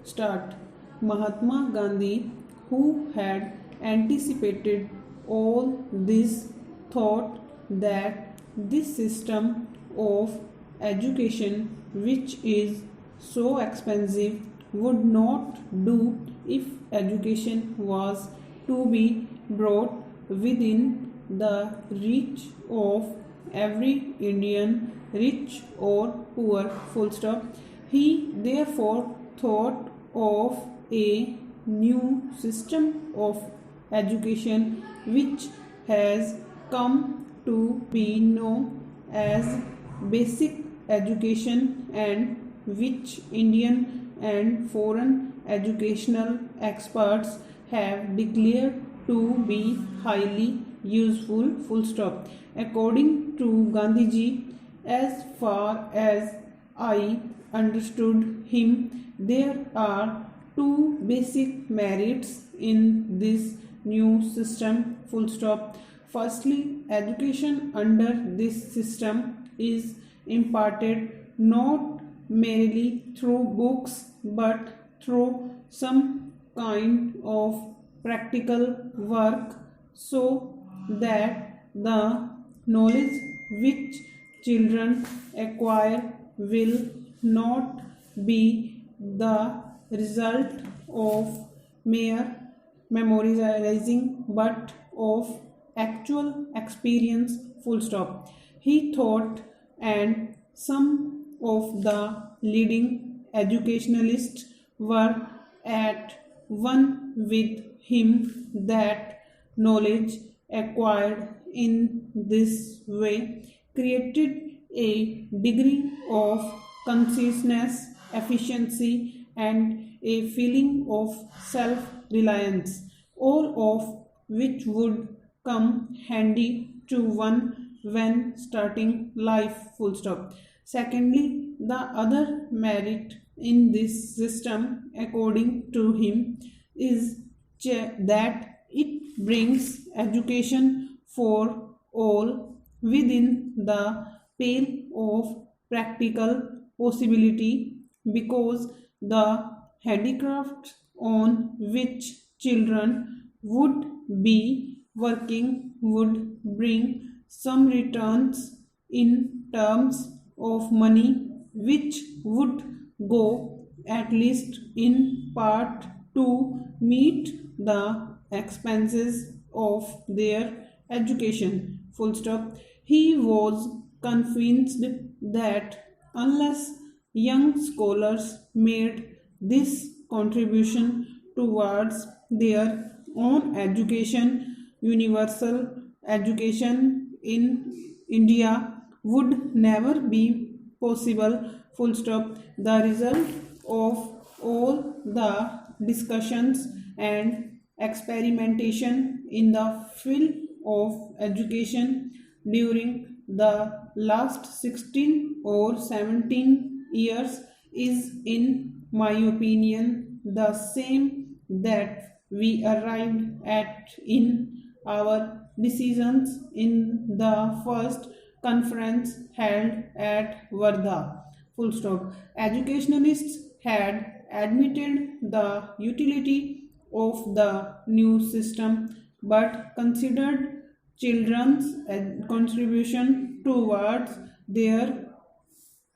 start. Mahatma Gandhi, who had anticipated all this, thought that this system of education, which is so expensive, would not do if education was to be brought within the reach of every Indian, rich or poor, full stop. He therefore thought of a new system of education which has come to be known as basic education, and which Indian and foreign educational experts have declared to be highly useful, full stop. According to Gandhiji, as far as I understood him, there are two basic merits in this new system, full stop. Firstly, education under this system is imparted not merely through books but through some kind of practical work, so that the knowledge which children acquire will not be the result of mere memorizing but of actual experience, full stop. He thought, and some of the leading educationalists were at one with him, that knowledge acquired in this way created a degree of consciousness, efficiency, and a feeling of self reliance, all of which would come handy to one when starting life, full stop. Secondly, the other merit in this system, according to him, is that it brings education for all within the pale of practical possibility, because the handicrafts on which children would be working would bring some returns in terms of money, which would go at least in part to meet the expenses of their education, full stop. He was convinced that unless young scholars made this contribution towards their own education, universal education in India would never be possible, full stop. The result of all the discussions and experimentation in the field of education during the last 16 or 17 years is, in my opinion, the same that we arrived at in our decisions in the first conference held at Wardha, full stop. Educationalists had admitted the utility of the new system but considered children's contribution towards their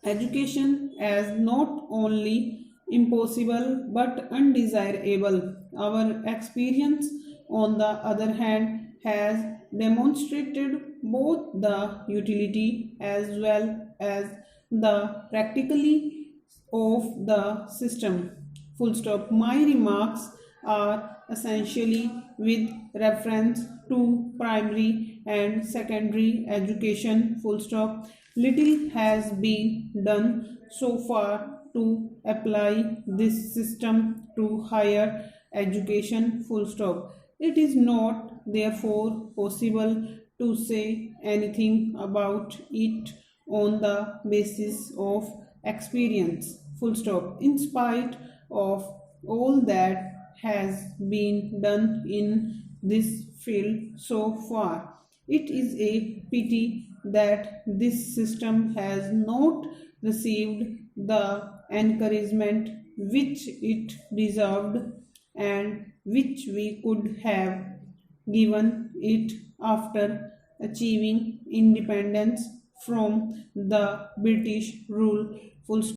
education as not only impossible but undesirable. Our experience, on the other hand, has demonstrated both the utility as well as the practicality of the system. Full stop. My remarks are essentially with reference to primary and secondary education, full stop. Little has been done so far to apply this system to higher education, full stop. It is not therefore possible to say anything about it on the basis of experience, full stop. In spite of all that has been done in this field so far, it is a pity that this system has not received the encouragement which it deserved and which we could have given it after achieving independence from the British rule. Full